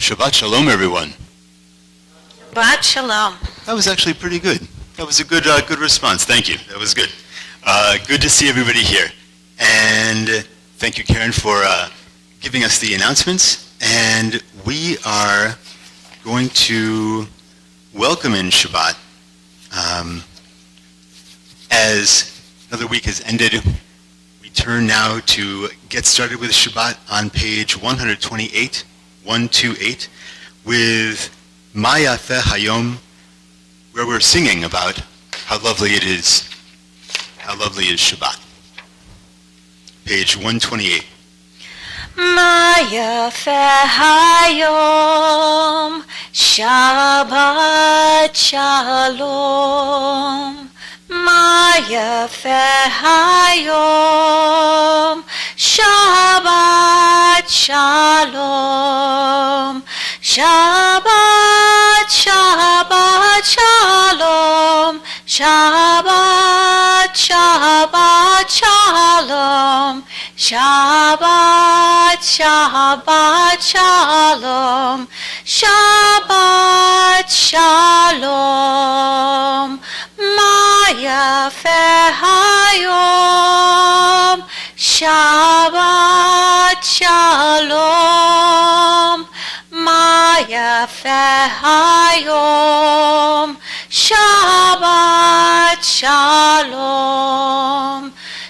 Shabbat Shalom, everyone. Shabbat Shalom. That was actually pretty good. That was a good response. Thank you. That was good. Good to see everybody here. And thank you, Karen, for giving us the announcements. And we are going to welcome in Shabbat. As another week has ended, we turn now to get started with Shabbat on page 128, with Ma Yafeh Hayom, where we're singing about how lovely it is. How lovely is Shabbat. Page 128. Ma Yafeh Hayom, Shabbat Shalom. Ma Yafeh Hayom, Shabbat Shalom. Shabbat, Shabbat Shalom. Shabbat, Shabbat Shalom. Shabbat, Shabbat Shalom. Shabbat Shalom. Ma Yafeh Hayom, Shabbat Shalom. Ma Yafeh Hayom, Shabbat Shalom.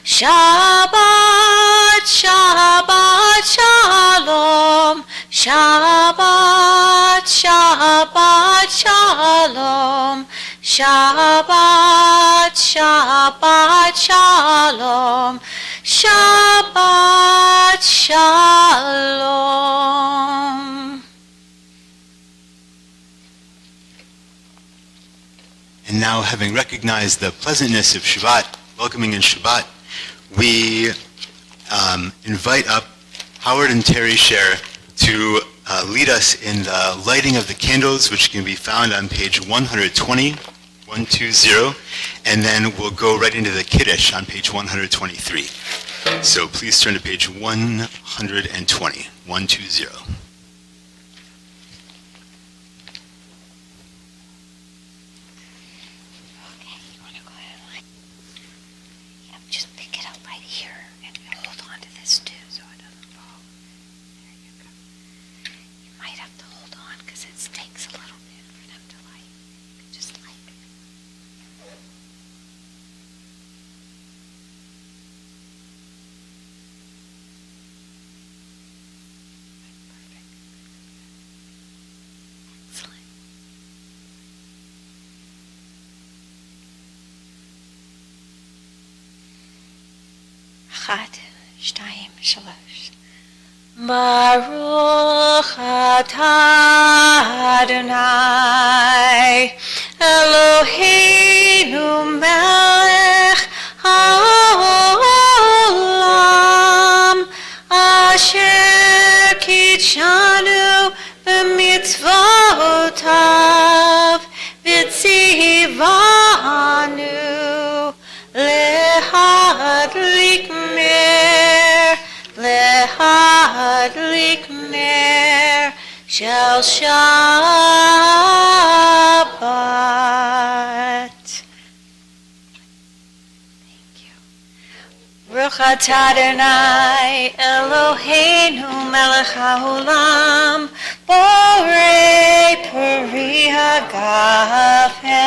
Shabbat, Shabbat Shalom. Shabbat, Shabbat Shalom. Shabbat, Shabbat Shalom. Shabbat Shalom. And now, having recognized the pleasantness of Shabbat, welcoming in Shabbat, we invite up Howard and Terry Scher to lead us in the lighting of the candles, which can be found on page 120, and then we'll go right into the Kiddush on page 123. So please turn to page 120, 120. Echad, shtayim, shalosh. Baruch atah Adonai, Eloheinu melech haolam, asher kitshanu b'mitzvotav, v'tzivanu lehadlik ner shel Shabbat. Thank you. Baruch atah Adonai Eloheinu melech haolam, borei peri hagafen.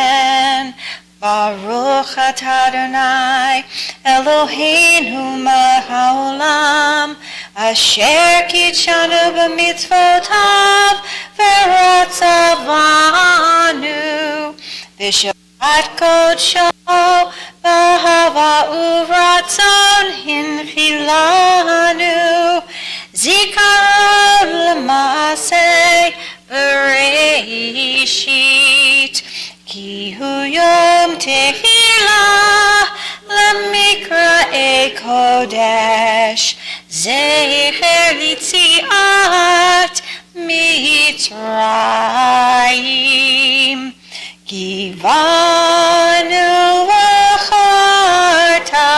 Baruch atah Adonai Eloheinu melech haolam, asher kitshanu b'mitzvotav v'ratzavanu v'shabbat kodsho b'ahava uratzon hinchilanu zikaron l'maaseh b'reishit ki hu yom tehillah l'mikra'ei kodesh zecher litziat Mitzrayim givanu v'charta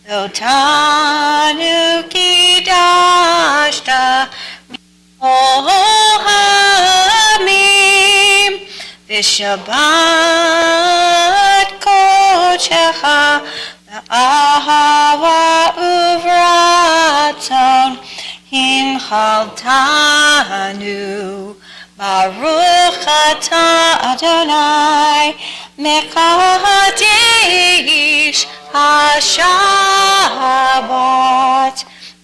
lotanu kidashta mi'oha Shabbat kodecha ahava uvratzon himchaltanu Baruch atah Adonai mekadesh HaShabbat.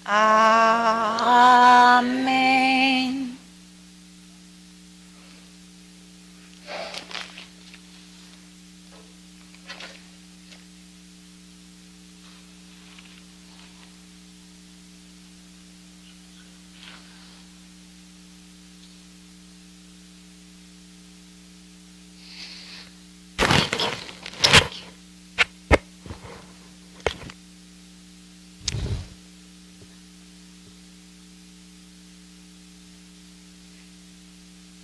Amen.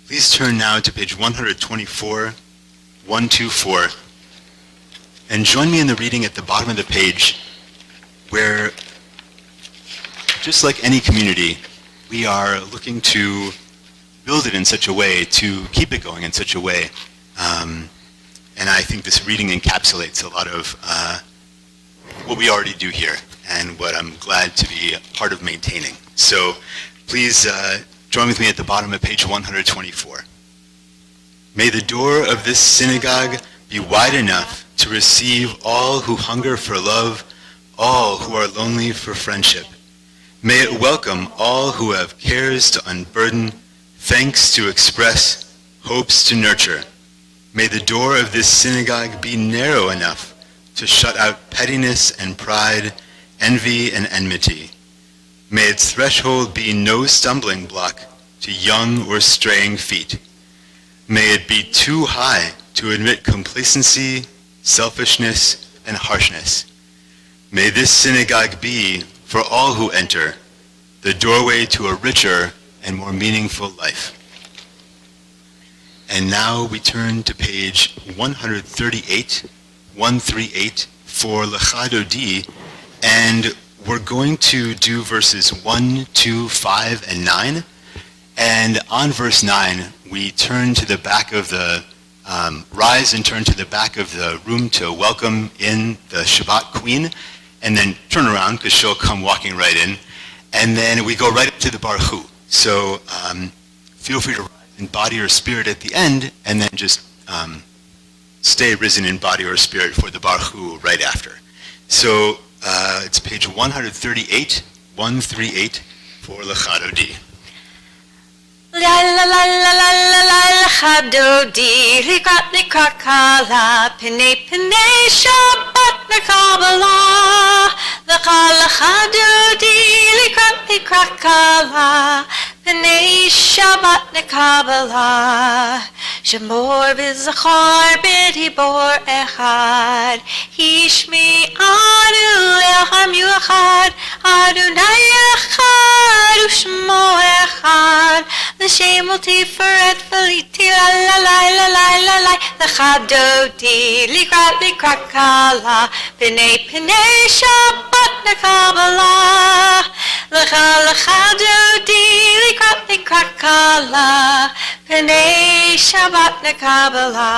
Please turn now to page 124, 124, and join me in the reading at the bottom of the page where, just like any community, we are looking to build it in such a way, to keep it going in such a way. And I think this reading encapsulates a lot of what we already do here and what I'm glad to be a part of maintaining. So please join with me at the bottom of page 124. May the door of this synagogue be wide enough to receive all who hunger for love, all who are lonely for friendship. May it welcome all who have cares to unburden, thanks to express, hopes to nurture. May the door of this synagogue be narrow enough to shut out pettiness and pride, envy and enmity. May its threshold be no stumbling block to young or straying feet. May it be too high to admit complacency, selfishness, and harshness. May this synagogue be, for all who enter, the doorway to a richer and more meaningful life. And now we turn to page 138 for Lecha Dodi, and we're going to do verses 1, 2, 5, and 9. And on verse 9, we turn to the back of the, rise and turn to the back of the room to welcome in the Shabbat queen, and then turn around because she'll come walking right in. And then we go right up to the Baruch Hu. So feel free to rise in body or spirit at the end, and then just stay risen in body or spirit for the Baruch Hu right after. So it's page 138 for Lecha Dodi. La la la la la la la Lecha Dodi likrat kala Pnei Shabbat nekabala Lecha Dodi likrat kala Pnei Shabbat nekabala Shemor v'zachar b'dibor echad Hishmi anu elham yuachad Adonai echad u'shmo echad L'shem u'tiferet v'liti la la la la la la la Lecha Dodi likrat kala Pnei Shabbat nekabala Lecha Dodi likrat kala Pnei Shabbat nekabala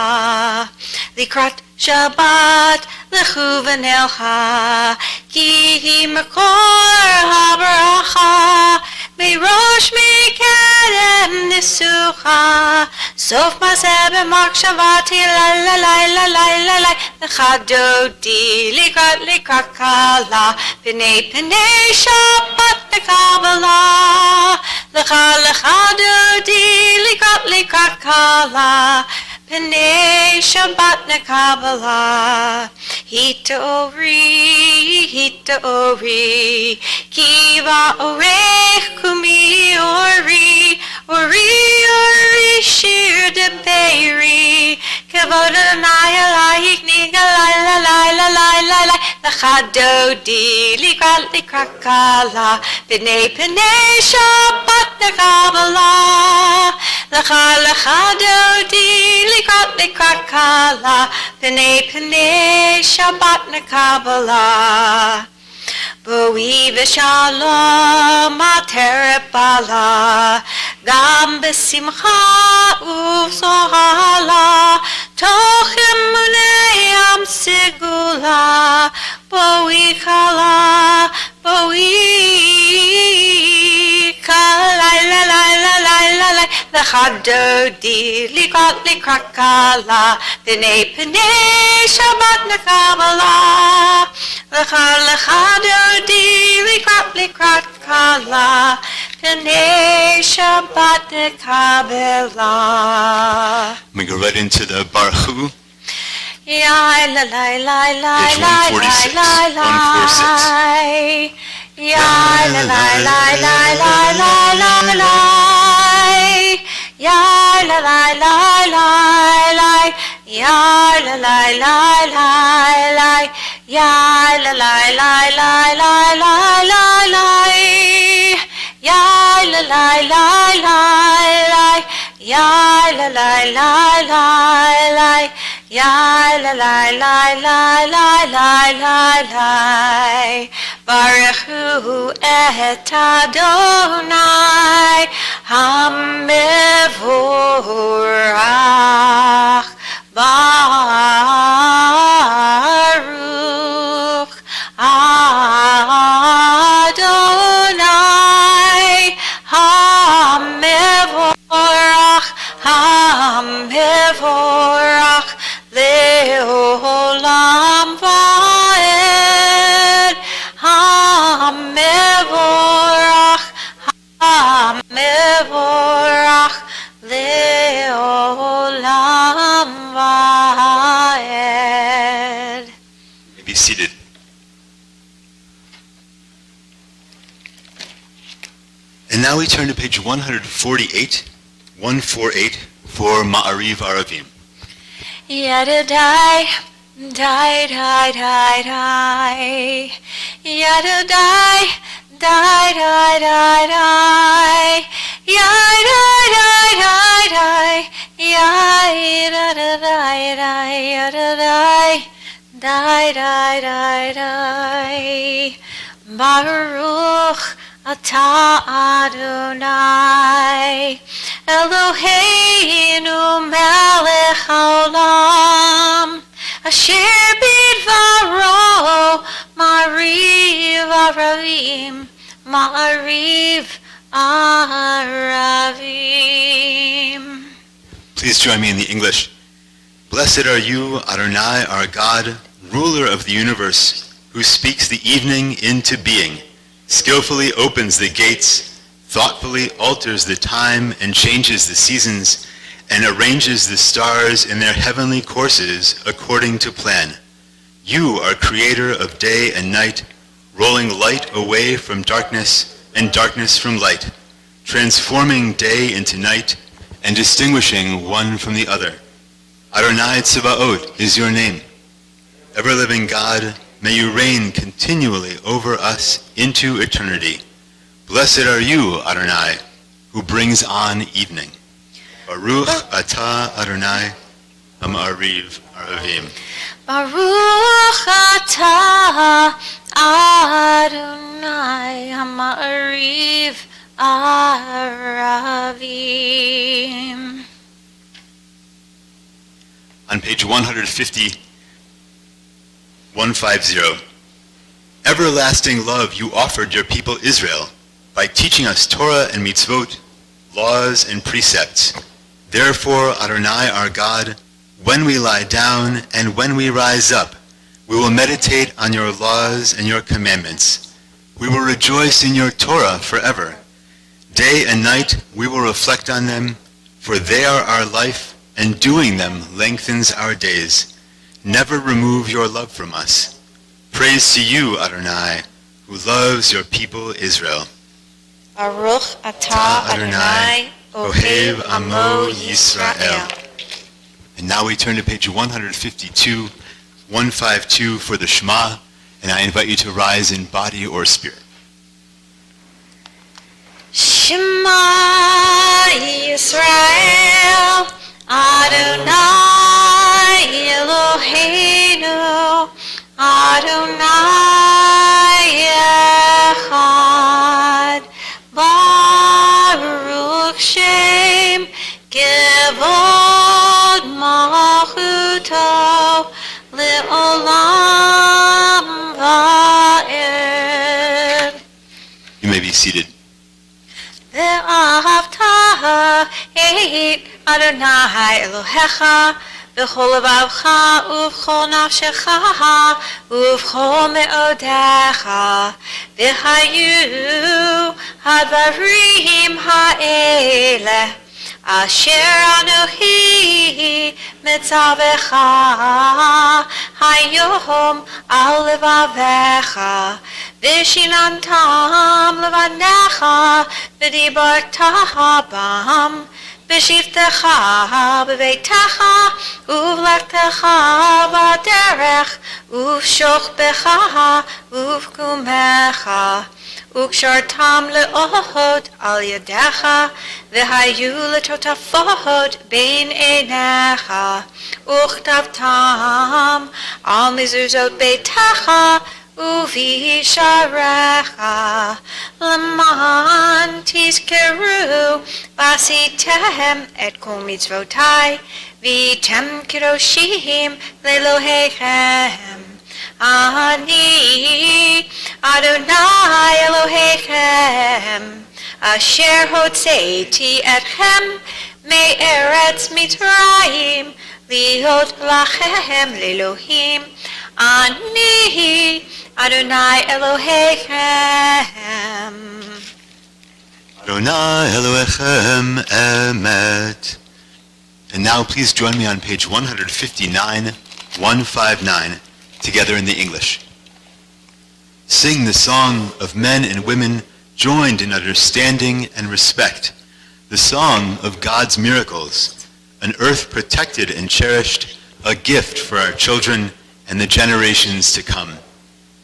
Likrat Shabbat lechu v'nelcha Ki hi makor ha'baracha Merosh me'kedem nisucha Sof maseh b'machshavati la la la la la la la Lecha Dodi likrat kala Pnei Shabbat nekabala Lecha Dodi likrat kala Pnei Shabbat nekabala Hita ori Kiva orech kumi ori shir de beiri Kavod Adonai alayich niga la la la la la la la Lecha Dodi likrat kala Pnei Shabbat nekabala Lecha Dodi likrat kala Pnei Shabbat nekabala Boi v'shalom aterep bala Dam besimcha uvzohala, tochem muneam segula, boi kala, la la la la la la, lechadodi likrakala, b'nei p'nei Shabbat nakabala, lechadodi likrakala, b'nei Shabbat nakabala. We go right into the Baruch Hu. Ya la la la la Page la 146. la la 146. ya la la la la la la la la ya la la la la la ya la la la la la ya la la la la la la la la ya la la la la la ya la la la la la ya la la la la la la la la Baruch Hu et Adonai HaMevorach Baruch Adonai HaMevorach HaMevorach Leolam Vaed HaMevorach HaMevorach Leolam Vaed. Be seated. And now we turn to page 148, 148 for Ma'ariv Aravim. Yada die, die, die, die, die. Yada die, die, die, die, die. Yada die, die, die. Yada die, die, yada die. Die, die, die, die. Baruch atah Adonai Eloheinu melech haolam asher bidvaro ma'ariv aravim ma'ariv aravim. Please join me in the English. Blessed are you, Adonai, our God, ruler of the universe, who speaks the evening into being, skillfully opens the gates, thoughtfully alters the time and changes the seasons, and arranges the stars in their heavenly courses according to plan. You are creator of day and night, rolling light away from darkness and darkness from light, transforming day into night and distinguishing one from the other. Adonai Tzebaot is your name. Ever-living God, may you reign continually over us into eternity. Blessed are you, Adonai, who brings on evening. Baruch atah Adonai HaMa'ariv Aravim. Baruch atah Adonai HaMa'ariv Aravim. On page 150, 150, everlasting love you offered your people Israel by teaching us Torah and mitzvot, laws and precepts. Therefore, Adonai our God, when we lie down and when we rise up, we will meditate on your laws and your commandments. We will rejoice in your Torah forever. Day and night we will reflect on them, for they are our life, and doing them lengthens our days. Never remove your love from us. Praise to you, Adonai, who loves your people Israel. Baruch atah Adonai Ohev Amo Yisrael. And now we turn to page 152, 152 for the Shema, and I invite you to rise in body or spirit. Shema Yisrael Adonai Eloheinu Adonai Echad Baruch may be seated. ואהבת את אדוני אלוהיך בכל לבבך ובכל נפשך ובכל מאודיך, והיו הדברים האלה אשר אנוכי מצווך היום על לבביך, ושיננתם לבניך ודיברת בם בשבתך בביתך ובלכתך בדרך ובשוכבך ובקומך, וקשרתם לאוד על ידיך, והיו לטוטפות בין עיניך, וכתבתם על מזוזות ביתך ובשעריך, למען תזכרו ועשיתם את כל מצוותי, והייתם קדושים לאלוהיכם. אני אדוני אלוהיכם, אשר הוצאתי אתכם מארץ מצרים, להיות לכם לאלוהים. אני אדוני אלוהיכם. Adonai Elohechem Emet. And now please join me on page 159, together in the English. Sing the song of men and women joined in understanding and respect, the song of God's miracles, an earth protected and cherished, a gift for our children and the generations to come.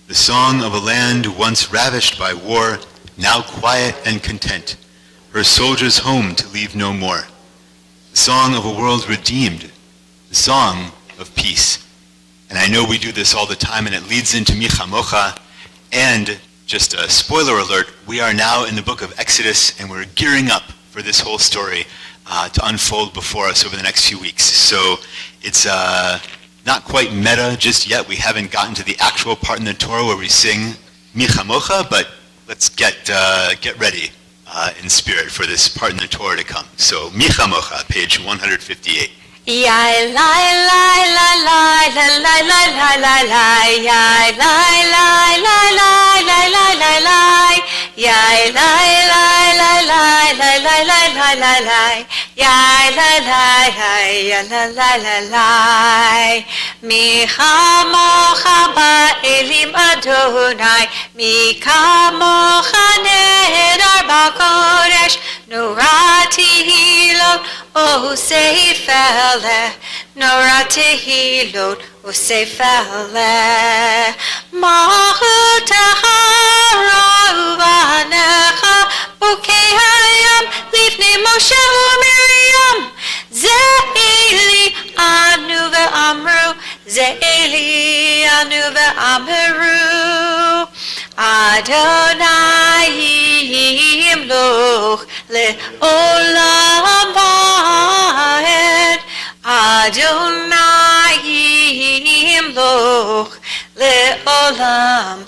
The song of a land once ravished by war, now quiet and content, her soldiers home to leave no more. The song of a world redeemed, the song of peace. And I know we do this all the time, and it leads into Mi Chamocha. And just a spoiler alert, we are now in the book of Exodus, and we're gearing up for this whole story to unfold before us over the next few weeks. So it's not quite meta just yet. We haven't gotten to the actual part in the Torah where we sing Mi Chamocha, but let's get ready in spirit for this part in the Torah to come. So Mi Chamocha, page 158. Yai lai lai lai lai lai lai lai lai lai, yai lai lai lai lai lai lai lai lai, yai lai lai lai lai lai lai lai lai lai lai, yai lai lai lai lai lai lai. Mi chamocha ba'elim Adonai, mi kamocha nehedar b'kodesh, nora tehilot osef eleh, nora tehilot osef eleh. Mahutecha ra'uvanecha bukei hayam lifnei Moshe u'Miriam, ze'eli anu ve'amru, ze'eli anu ve'amru, Adonai yimloch le'olam va'ed, Adonai yimloch le'olam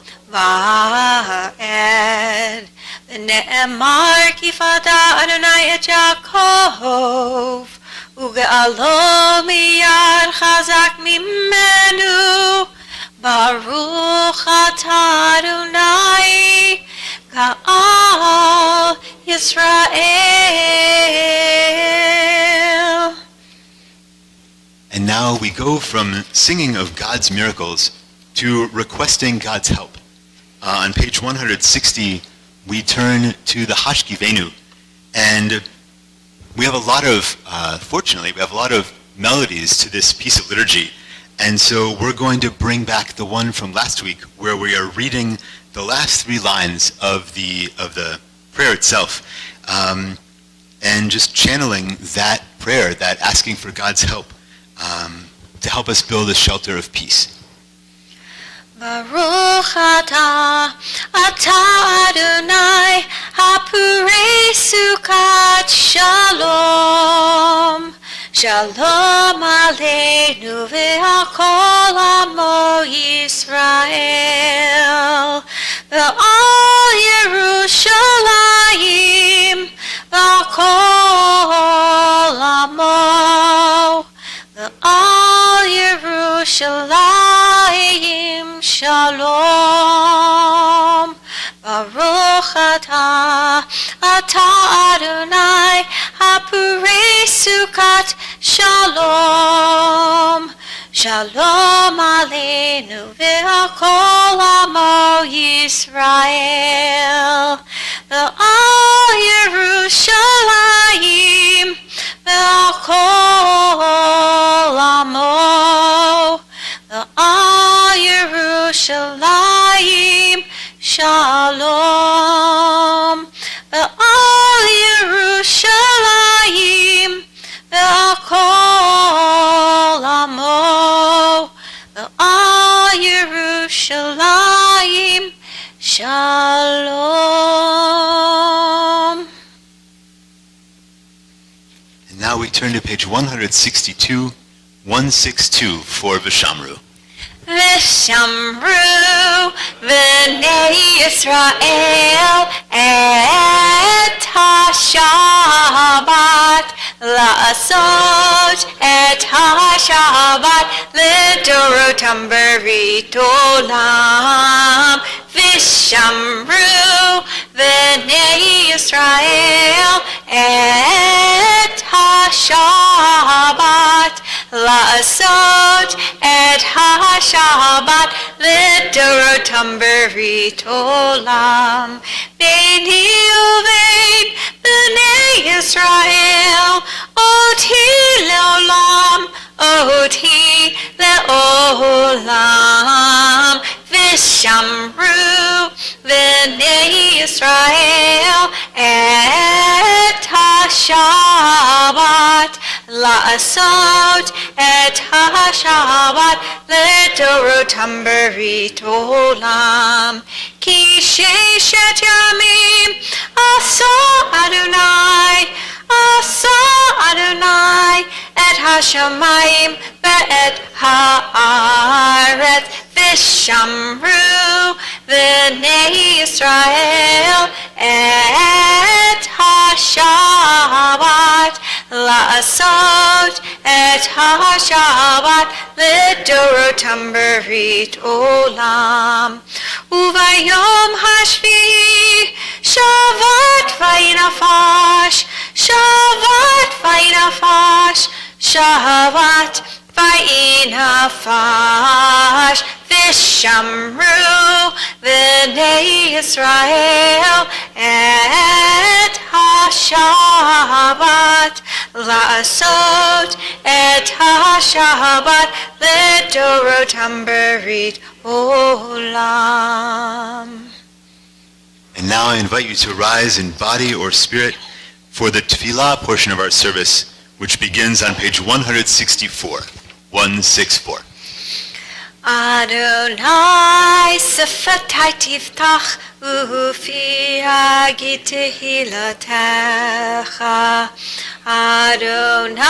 va'ed. V'ne'emar kifata Adonai et Yaakov, uga'alo miyad chazak mimenu, Baruch atah Adonai Ga'al Yisrael. And now we go from singing of God's miracles to requesting God's help. On page 160, we turn to the Hashkivenu, and we have a lot of, fortunately, we have a lot of melodies to this piece of liturgy. And so we're going to bring back the one from last week where we are reading the last three lines of the prayer itself, and just channeling that prayer, that asking for God's help to help us build a shelter of peace. Baruch atah Adonai hapurei sukat shalom. Shalom aleinu ve'al kol amo Yisrael, ve'al Yerushalayim Birkat Shalom. Shalom Aleinu ve'al Amo Yisrael. Ve'al Yerushalayim ve'al Amo. Ve'al Yerushalayim Shalom. Ve'al Yerushalayim ve'al Amo. Ve'al Yerushalayim Shalom. And now we turn to page 162, 162 for Vishamru. Vishamru v'nei Yisrael et ha-Shabbat la'asot et ha-Shabbat l'dorotam berit olam. Vishamru v'nei Yisrael et ha-Shabbat la'asot et ha-Shabbat l'dorotam berit olam. Beini uvein b'nei Yisrael oti le'olam, oti le'olam. Vishamru v'nei Yisrael et ha-Shabbat la'asot et ha-Shabbat l'dorotam berit olam. Ki sheshet yamim asa Adonai et ha-shamayim ve'et ha'aretz. Vishamru v'nei Yisrael et ha-Shabbat la'asot et ha-Shabbat l'dorotam berit olam. Uvayom hashvi'i Shabbat vayinafash, Shabbat vayinafash, Shabbat vayinafash. Vishamru v'nei Yisrael et ha-Shabbat la'asot et ha-Shabbat l'dorotam berit olam. And now I invite you to rise in body or spirit for the tefillah portion of our service, which begins on page 164, 164. Adonai sefatai tiftach ufi agid tehilatecha. Adonai,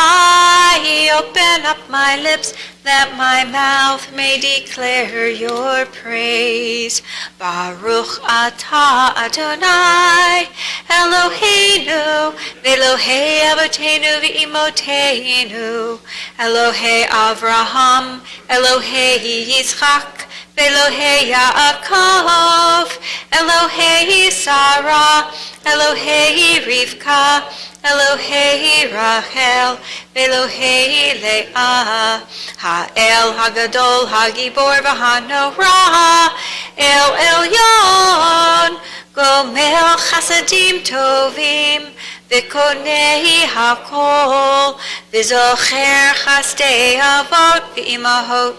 open up my lips that my mouth may declare your praise. Baruch atah Adonai, Eloheinu, Elohei Avotenu v'Imotenu, Elohei Avraham, Elohei Yitzchak, Elohei Yaakov, Elohei Sarah, Elohei Rivka, Elohei Rachel, Elohei Leah, Ha'el Hagadol, Hagibor v'Hanorah, El Elyon, Gomel Chasadim Tovim, V'konei Hakol, V'zocher Chasdei Avot v'Imahot,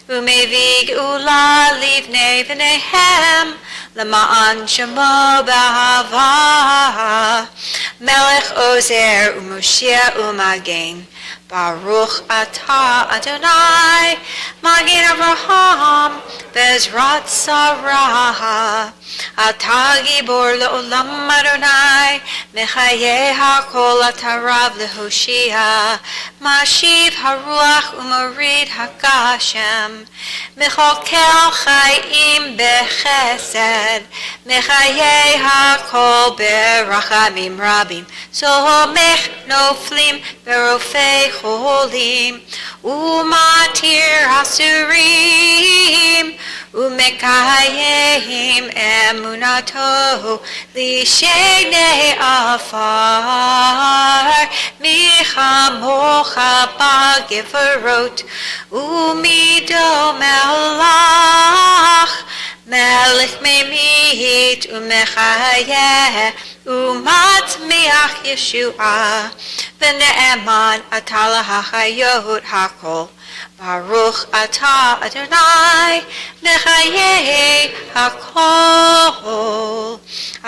U'mevig Ula Livnei V'nehem, Lama'an Shemo B'Ahava, Melech Ozer U'Moshia U'Magen, Baruch atah Adonai, Magen Avraham, Bezrat Sarah, Atah Gibor Le'olam Adonai, Mechayeh HaKol Atarav Lehoshia, Mashiv Haruach U'Morid HaGashem, Mechokel Chayim Bechesed, Mechayeh HaKol Berachamim Rabim, Somech Noflim Berofei Cholim, Umatir Hasurim, ומקיים אמונתו לשני עפר. מי כמוך בגברות ומידו מלך, מלך ממית ומחיה ומצמיח ישועה, ונאמן אתה להחיות הכל. ברוך אתה אדוני מחיי הכל.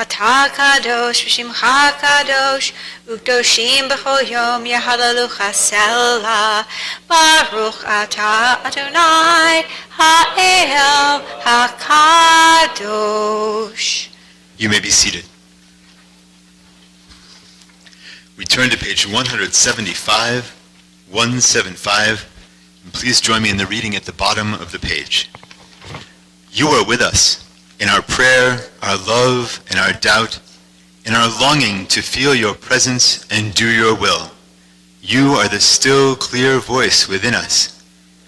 אתה קדוש ושמך קדוש, וקדושים בכל יום יהללוך סלה. ברוך אתה אדוני האל הקדוש. You may be seated. We turn to page 175, 175, and please join me in the reading at the bottom of the page. You are with us in our prayer, our love, and our doubt, in our longing to feel your presence and do your will. You are the still, clear voice within us.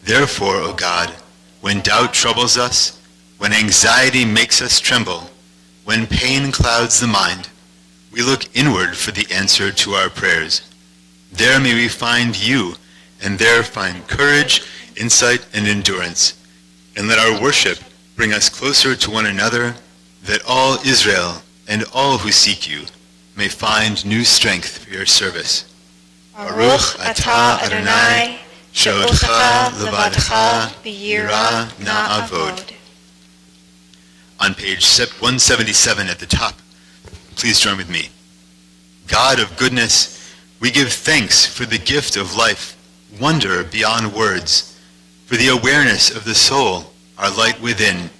Therefore, O God, when doubt troubles us, when anxiety makes us tremble, when pain clouds the mind, we look inward for the answer to our prayers. There may we find you, and there find courage, insight, and endurance. And let our worship bring us closer to one another, that all Israel and all who seek you may find new strength for your service. Baruch atah Adonai, she'otecha levadcha b'yirah na'avod. On page 177 at the top, please join with me. God of goodness, we give thanks for the gift of life, wonder beyond words, for the awareness of the soul, our light within,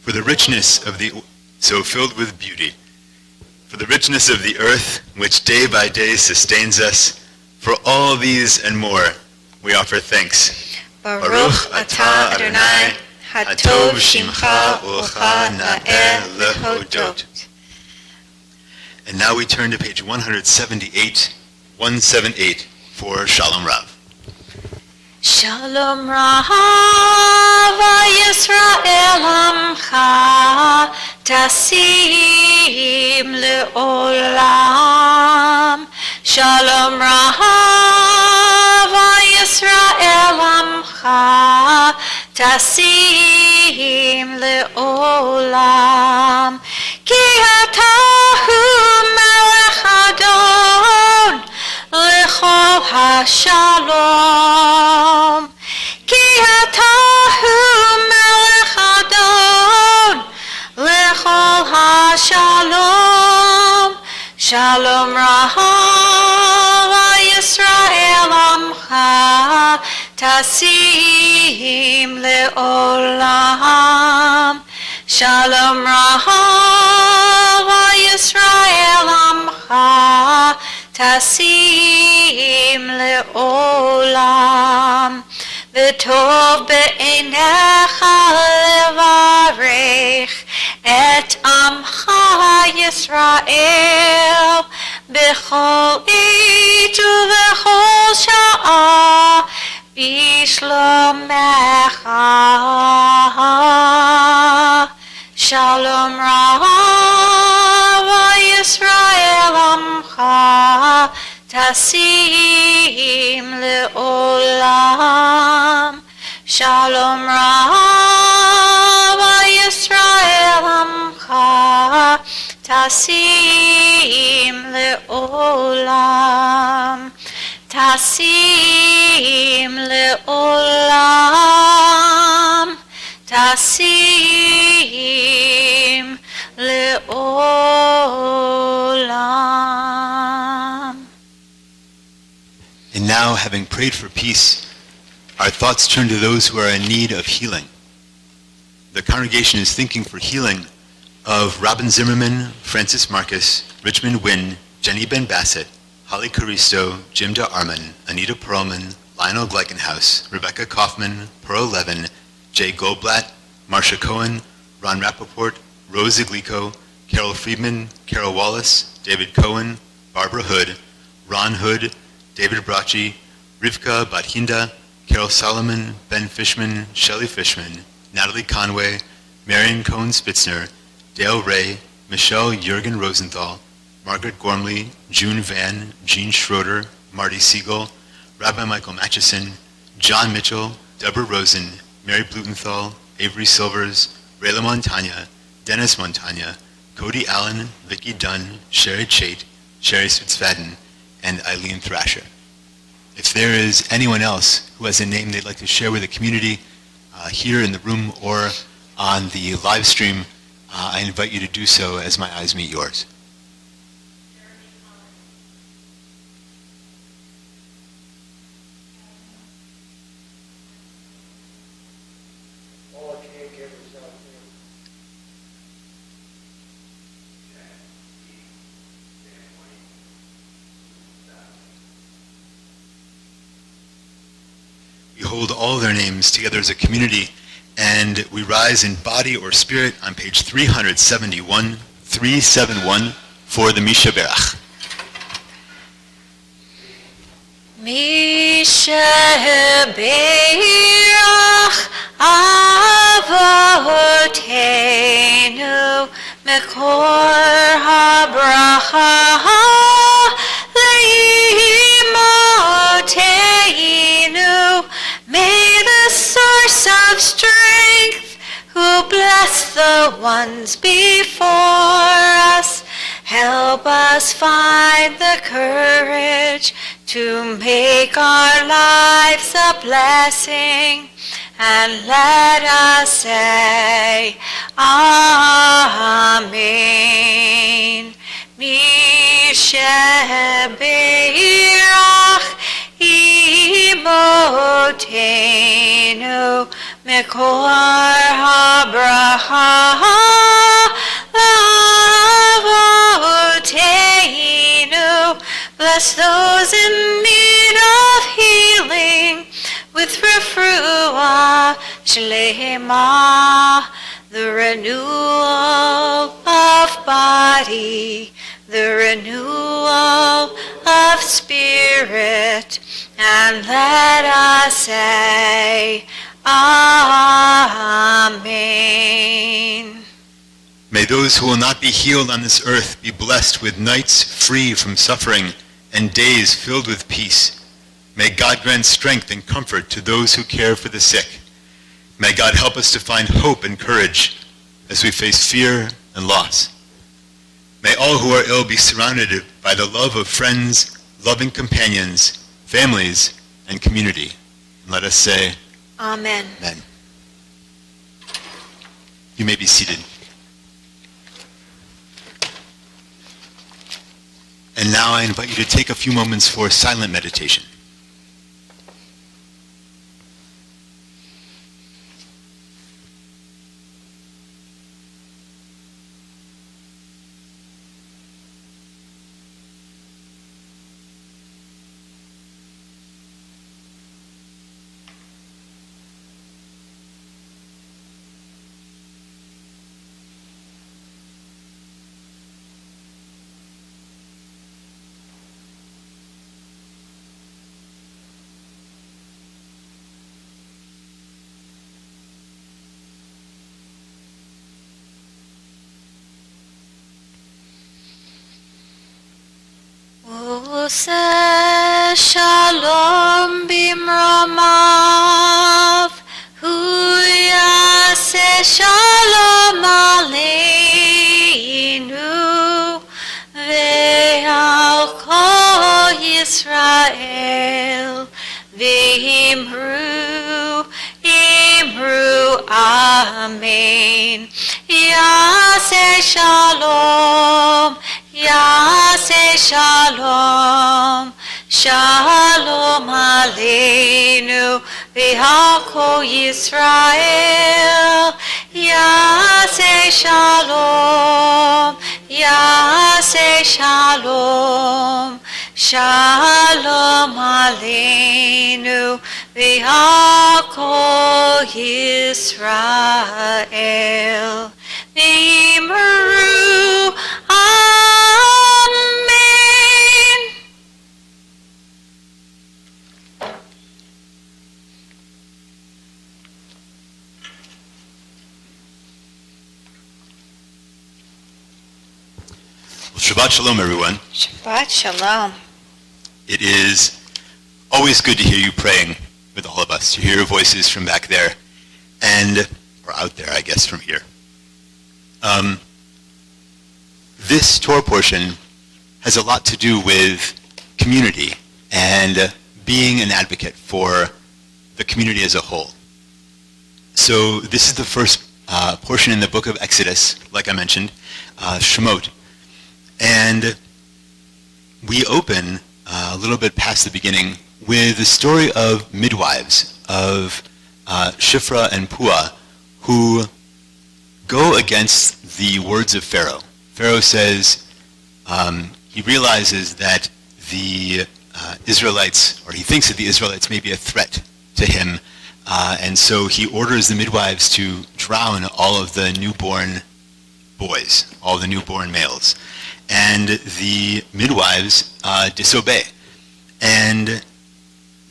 for the richness of the so filled with beauty, for the richness of the earth, which day by day sustains us. For all these and more, we offer thanks. Baruch atah Adonai, hatov shimcha u'cha na'er lehodot. And now we turn to page 178, 178 for Shalom Rav. Shalom Rav Yisrael Amcha Tasim Le'olam. Shalom Rav Yisrael Amcha Tasim Le'olam. Ki atahu melech adon lechol hashalom. Ki atahu melech adon lechol hashalom. Shalom Rav Yisrael Amcha Tasim Le'olam. Shalom Rav Yisrael Amcha Tasim Le'olam. V'tov be'einecha levarech et Amcha Yisrael b'chol עת ובכל שעה בשלומך. Shalom Rav Yisrael Amcha Tasim Le'olam. Shalom Rav Yisrael Amcha Tasim Le'olam. Tasim Le'olam. Tasim Le'olam. And now, having prayed for peace, our thoughts turn to those who are in need of healing. The congregation is thinking for healing of Robin Zimmerman, Francis Marcus, Richmond Wynn, Jenny Ben Bassett, Holly Caristo, Jim DeArmond, Anita Perlman, Lionel Gleichenhaus, Rebecca Kaufman, Pearl Levin, Jay Goldblatt, Marcia Cohen, Ron Rappaport, Rose Iglico, Carol Friedman, Carol Wallace, David Cohen, Barbara Hood, Ron Hood, David Bracci, Rivka Bathinda, Carol Solomon, Ben Fishman, Shelley Fishman, Natalie Conway, Marion Cohn-Spitzner, Dale Ray, Michelle Jurgen Rosenthal, Margaret Gormley, June Van, Jean Schroeder, Marty Siegel, Rabbi Michael Matchison, John Mitchell, Deborah Rosen, Mary Blumenthal, Avery Silvers, Rayla Montagna, Dennis Montagna, Cody Allen, Vicki Dunn, Sherry Chait, Sherry Spitzfaden, and Eileen Thrasher. If there is anyone else who has a name they'd like to share with the community here in the room or on the live stream, I invite you to do so as my eyes meet yours. We hold all their names together as a community, and we rise in body or spirit on page 371 for the Misha Berach. Misha Berach Avotenu Mekor HaBracha Leimoteinu. May the source of strength, who bless the ones before us, help us find the courage to make our lives a blessing, and let us say, Amen. Misha Berach Imotenu Mekor HaBracha Avotenu. Bless those in need of healing with refuah shlema, the renewal of body, the renewal of spirit, and let us say, Amen. May those who will not be healed on this earth be blessed with nights free from suffering and days filled with peace. May God grant strength and comfort to those who care for the sick. May God help us to find hope and courage as we face fear and loss. May all who are ill be surrounded by the love of friends, loving companions, families, and community. And let us say, Amen. Amen. You may be seated. And now I invite you to take a few moments for silent meditation. Ose shalom bimromav, hu yaseh shalom aleinu, ve'al kol Yisrael, imru, amen. Yaseh shalom, Yaseh shalom, shalom aleinu, v'hakol Yisrael. Yaseh shalom, Yaseh shalom, shalom aleinu, v'hakol Yisrael. Imru, amen. Shabbat Shalom, everyone. Shabbat Shalom. It is always good to hear you praying with all of us, to hear your voices from back there, or out there, I guess, from here. This Torah portion has a lot to do with community and being an advocate for the community as a whole. So this is the first portion in the book of Exodus, like I mentioned, Shemot. And we open a little bit past the beginning with the story of midwives, of Shifra and Puah, who go against the words of Pharaoh. Pharaoh says he realizes that the Israelites, or he thinks that the Israelites may be a threat to him, and so he orders the midwives to drown all of the newborn boys, all the newborn males. And the midwives disobey. And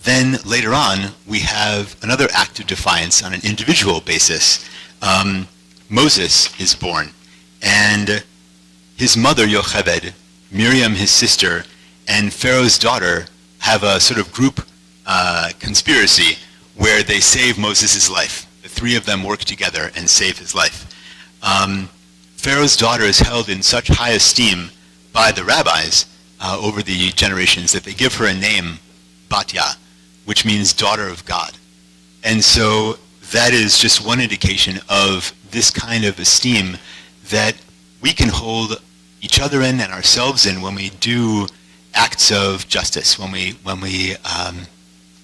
then later on, we have another act of defiance on an individual basis. Moses is born, and his mother, Yocheved, Miriam, his sister, and Pharaoh's daughter have a sort of group conspiracy where they save Moses' life. The three of them work together and save his life. Pharaoh's daughter is held in such high esteem by the rabbis over the generations that they give her a name, Batya, which means daughter of God. And so that is just one indication of this kind of esteem that we can hold each other in and ourselves in when we do acts of justice, when we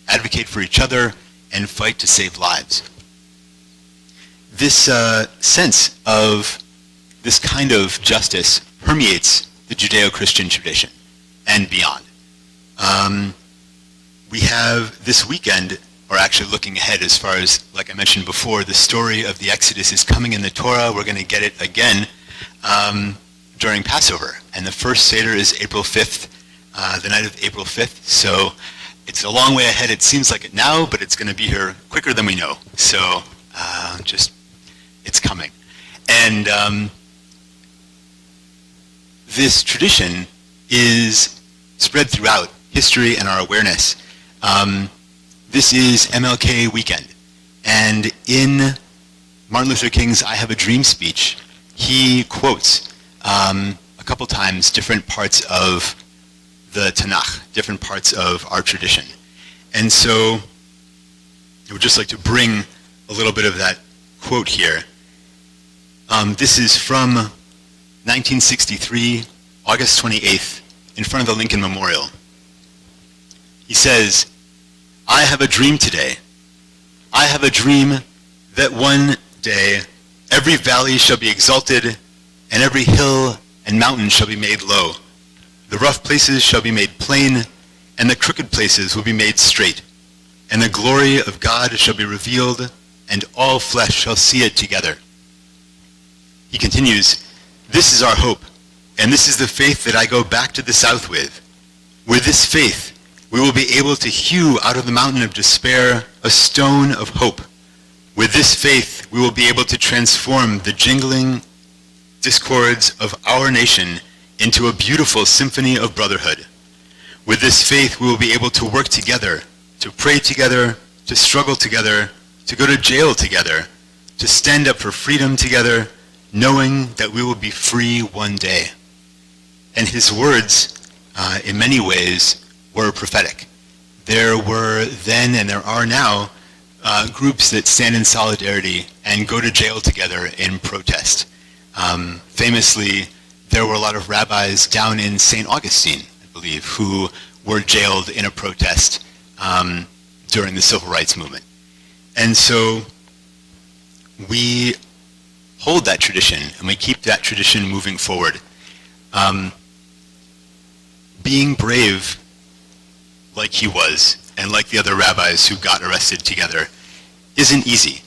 advocate for each other and fight to save lives. This sense of this kind of justice permeates the Judeo-Christian tradition and beyond. We have this weekend, or actually looking ahead as far as, like I mentioned before, the story of the Exodus is coming in the Torah. We're going to get it again during Passover. And the first Seder is April 5th, the night of April 5th. So it's a long way ahead. It seems like it now, but it's going to be here quicker than we know. So it's coming. And this tradition is spread throughout history and our awareness. This is MLK weekend. And in Martin Luther King's I Have a Dream speech, he quotes a couple times different parts of the Tanakh, different parts of our tradition. And so I would just like to bring a little bit of that quote here. This is from 1963, August 28th, in front of the Lincoln Memorial. He says, "I have a dream today. I have a dream that one day every valley shall be exalted, and every hill and mountain shall be made low. The rough places shall be made plain, and the crooked places will be made straight. And the glory of God shall be revealed, and all flesh shall see it together." He continues, "This is our hope, and this is the faith that I go back to the south with. With this faith, we will be able to hew out of the mountain of despair a stone of hope. With this faith, we will be able to transform the jingling discords of our nation into a beautiful symphony of brotherhood. With this faith, we will be able to work together, to pray together, to struggle together, to go to jail together, to stand up for freedom together, knowing that we will be free one day." And his words, in many ways, were prophetic. There were then, and there are now, groups that stand in solidarity and go to jail together in protest. Famously, there were a lot of rabbis down in St. Augustine, I believe, who were jailed in a protest during the Civil Rights Movement. And so we hold that tradition, and we keep that tradition moving forward. Being brave, like he was, and like the other rabbis who got arrested together, isn't easy.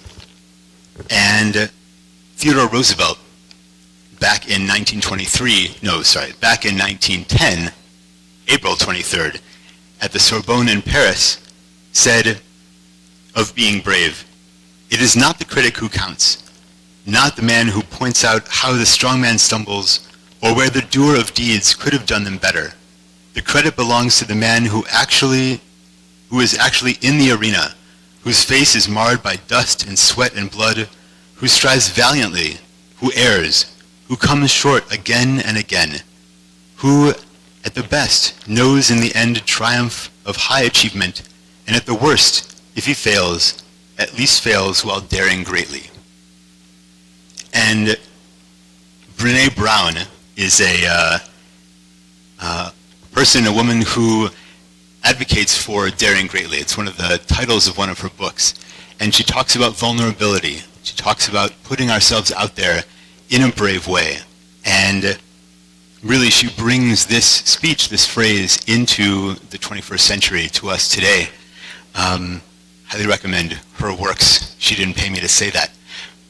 And Theodore Roosevelt, back in 1910, April 23rd, at the Sorbonne in Paris, said of being brave, "It is not the critic who counts, not the man who points out how the strong man stumbles, or where the doer of deeds could have done them better. The credit belongs to the man who is actually in the arena, whose face is marred by dust and sweat and blood, who strives valiantly, who errs, who comes short again and again, who, at the best, knows in the end triumph of high achievement, and at the worst, if he fails, at least fails while daring greatly. And Brené Brown is a person, a woman who advocates for daring greatly. It's one of the titles of one of her books. And she talks about vulnerability. She talks about putting ourselves out there in a brave way. And really, she brings this speech, this phrase, into the 21st century to us today. Highly recommend her works. She didn't pay me to say that.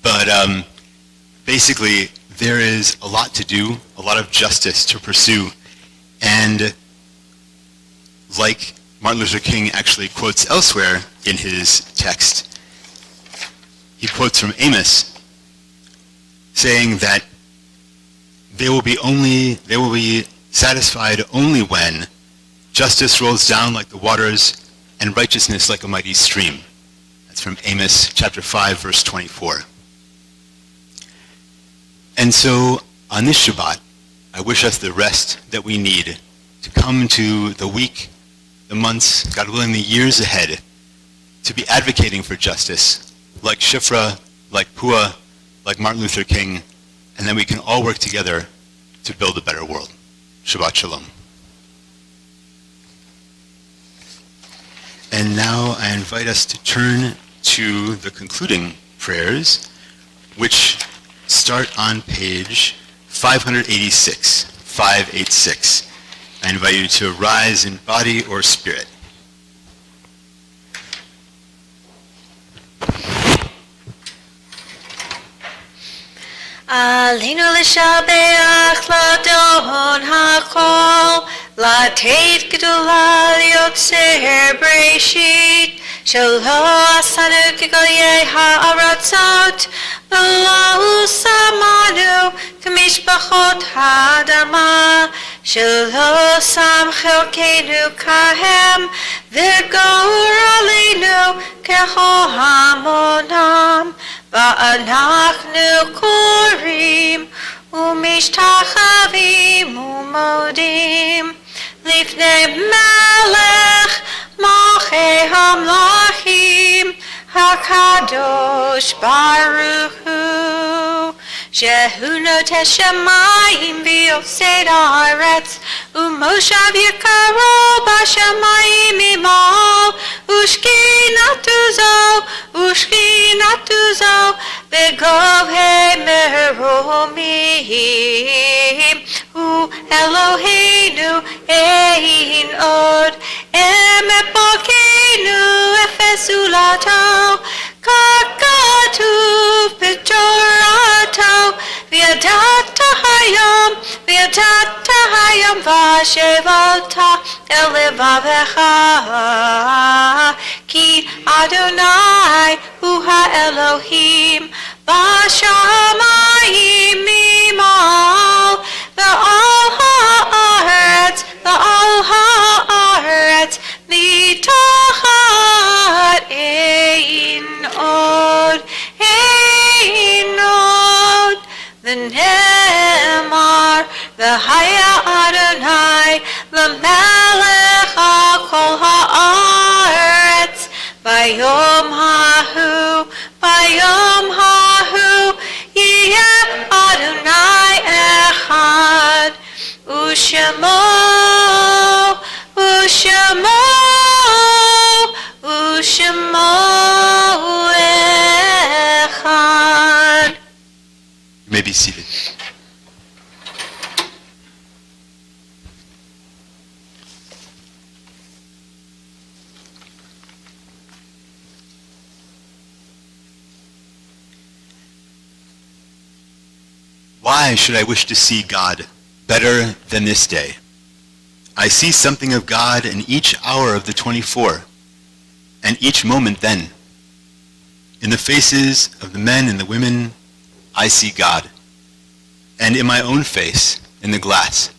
But basically, there is a lot to do, a lot of justice to pursue. And like Martin Luther King actually quotes elsewhere in his text, he quotes from Amos, saying that they will be satisfied only when justice rolls down like the waters and righteousness like a mighty stream. That's from Amos chapter 5, verse 24. And so on this Shabbat, I wish us the rest that we need to come to the week, the months, God willing, the years ahead, to be advocating for justice, like Shifra, like Pua, like Martin Luther King, and then we can all work together to build a better world. Shabbat Shalom. And now I invite us to turn to the concluding prayers, which start on page 586, 586. I invite you to rise in body or spirit. Alinu l'shabeach l'adon ha'kol, l'ateit gedula liotzer breshit, shelo asanu k'goyei ha'aratzot, v'lo samanu k'mishpachot ha'adama, shelo sam chelkenu kahem, v'gor alinu kehohamonam, ואנחנו קוראים ומשתחווים ומודים לפני מלך מלכי המלכים הקדוש ברוך הוא שהוא נוטה שמיים ויוסד הארץ ומושב יקרו בשמיים ממעל ושכינתו זו בגובהי מרומים הוא אלוהינו אין עוד אמת ברכנו אפס זולתו כך כתוב בתורתו וידעת היום והשבת אל לבבך כי אדוני הוא האלוהים בשמיים ממעל ועל הארץ מתחת אין עוד ונאמר והיה אדוני למלך על כל הארץ ביום ההוא יהיה אדוני אחד ושמו אחד. You may be seated. Why should I wish to see God better than this day? I see something of God in each hour of the 24, and each moment then. In the faces of the men and the women, I see God. And in my own face, in the glass.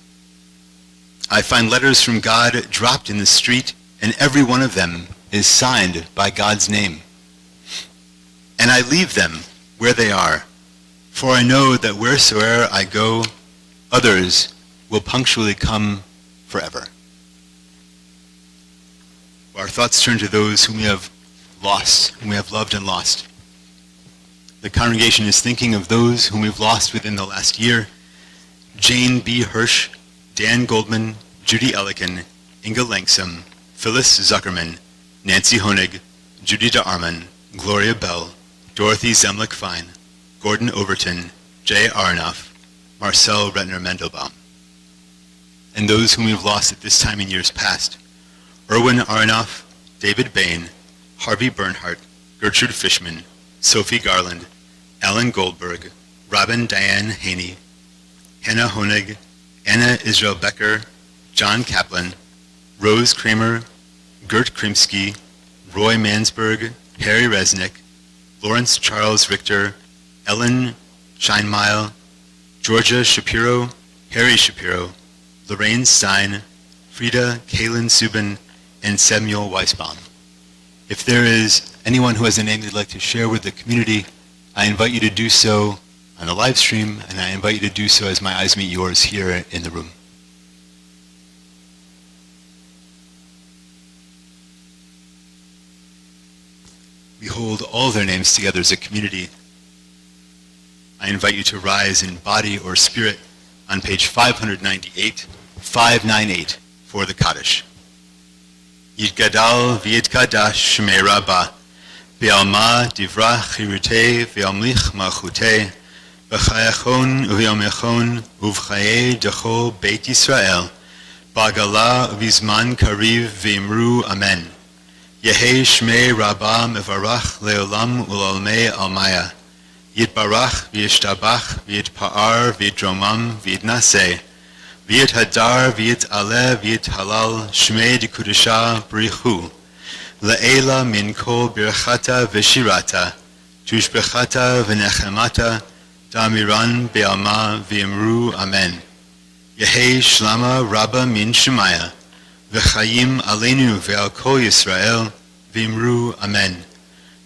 I find letters from God dropped in the street, and every one of them is signed by God's name. And I leave them where they are, for I know that wheresoever I go, others will punctually come forever. Our thoughts turn to those whom we have lost, whom we have loved and lost. The congregation is thinking of those whom we've lost within the last year: Jane B. Hirsch, Dan Goldman, Judy Ellikin, Inga Langsam, Phyllis Zuckerman, Nancy Honig, Judy DeArmond, Gloria Bell, Dorothy Zemlich-Fine, Gordon Overton, Jay Aronoff, Marcel Retner-Mendelbaum. And those whom we've lost at this time in years past: Erwin Aronoff, David Bain, Harvey Bernhardt, Gertrude Fishman, Sophie Garland, Ellen Goldberg, Robin Diane Haney, Hannah Honig, Anna Israel Becker, John Kaplan, Rose Kramer, Gert Krimsky, Roy Mansberg, Harry Resnick, Lawrence Charles Richter, Ellen Scheinmeil, Georgia Shapiro, Harry Shapiro, Lorraine Stein, Frida Kaylin Subin, and Samuel Weisbaum. If there is anyone who has a name they'd like to share with the community, I invite you to do so on the live stream, and I invite you to do so as my eyes meet yours here in the room. We hold all their names together as a community. I invite you to rise in body or spirit on page 598 for the Kaddish. Yitgadal v'yitkadash shmei Rabbah, Be'alma divra chirutei ve'amlich malchutei, B'chayachon u'yomechon uv'chayei dechol Beit Yisrael, Ba'gala u'bizman kariv ve'imru Amen. Yehei shmei Rabbah mevarach le'olam u'lalmei almaya, Yitbarach v'yishtabach v'yitpa'ar v'yidromam v'yitnaseh, V'yit hadar, v'yit aleh, v'yit halal, shmei dekudesha b'richu, le'ela min kol birchata v'shirata, tushbechata v'nechemata, da'amiran be'alma v'imru amen. Yehei shlama rabba min shemaya, v'chayim aleinu ve'al kol Yisrael, v'imru amen.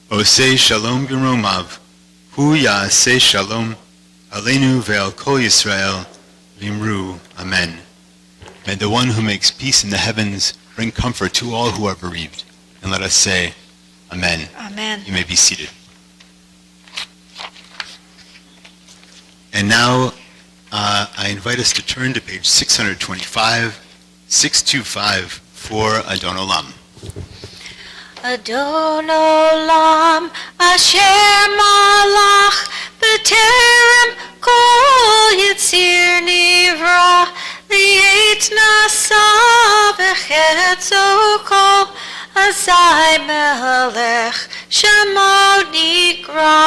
Osei shalom b'romav, hu ya'aseh shalom, aleinu ve'al kol Yisrael, Vimru, Amen. May the one who makes peace in the heavens bring comfort to all who are bereaved. And let us say, Amen. Amen. You may be seated. And now I invite us to turn to page 625 for Adon Olam. Adon Olam, Asher Malach, B'terem Kol Yitzir Nivra, Li'et Nasa V'chetzo Kol, Azai Melech, Shemo Nikra,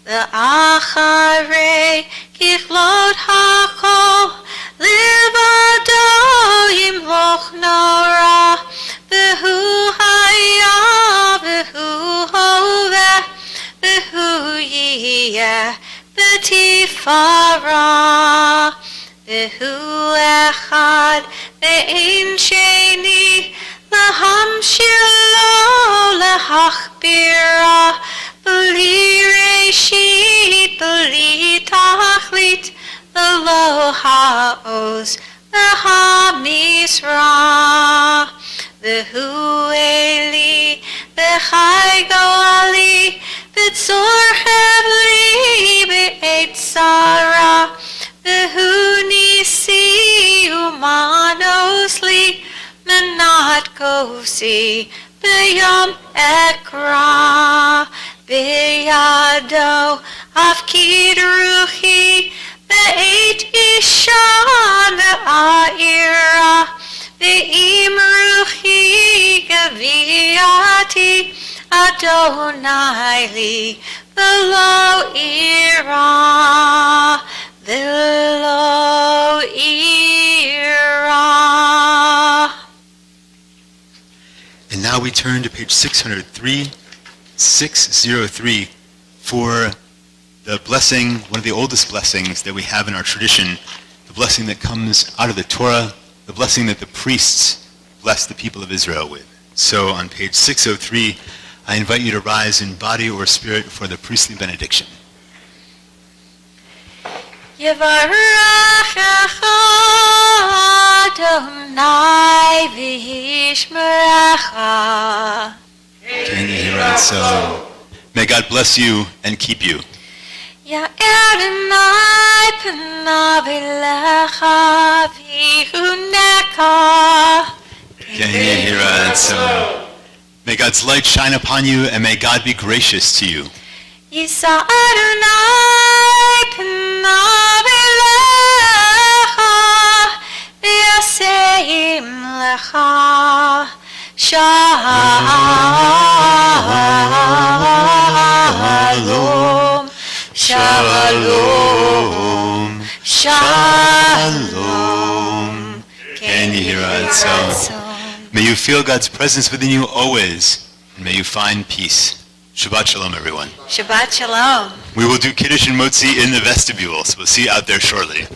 V'acharei Kichlot HaKol, Livado Yimloch Nora, V'hu Haya, V'hu Hoveh, V'hu Yiyeh, V'tifara, V'hu Echad, V'ein Sheni, L'hamshilo, L'hachbira, B'li Reshit, B'li Tachlit, L'lo Ha'oz, L'hamisra, V'hu Eli, V'chai Goali, V'tzor Hevli, V'et Sarah, V'hu Nisi, Umanos Li, Menat Kosi, B'yom Ekra, B'yado, Afkid Ruchi, B'et Isha, V'a'ira, V'im Ruchi, Gaviati, Adonai li, V'lo ira, V'lo ira. And now we turn to page 603 for the blessing, one of the oldest blessings that we have in our tradition, the blessing that comes out of the Torah, the blessing that the priests bless the people of Israel with. So on page 603, I invite you to rise in body or spirit for the priestly benediction. Yevarechecha Adonai v'yishmerecha. Can you hear it? So, may God bless you and keep you. Ya'er Adonai panav elecha v'yihuneka. Can you hear it? So, may God's light shine upon you and may God be gracious to you. Yisa Adonai panav elecha v'yaseim lecha shalom. Shalom. Shalom. Can you hear it? So, may you feel God's presence within you always, and may you find peace. Shabbat shalom, everyone. Shabbat shalom. We will do Kiddush and Motzi in the vestibule, so we'll see you out there shortly.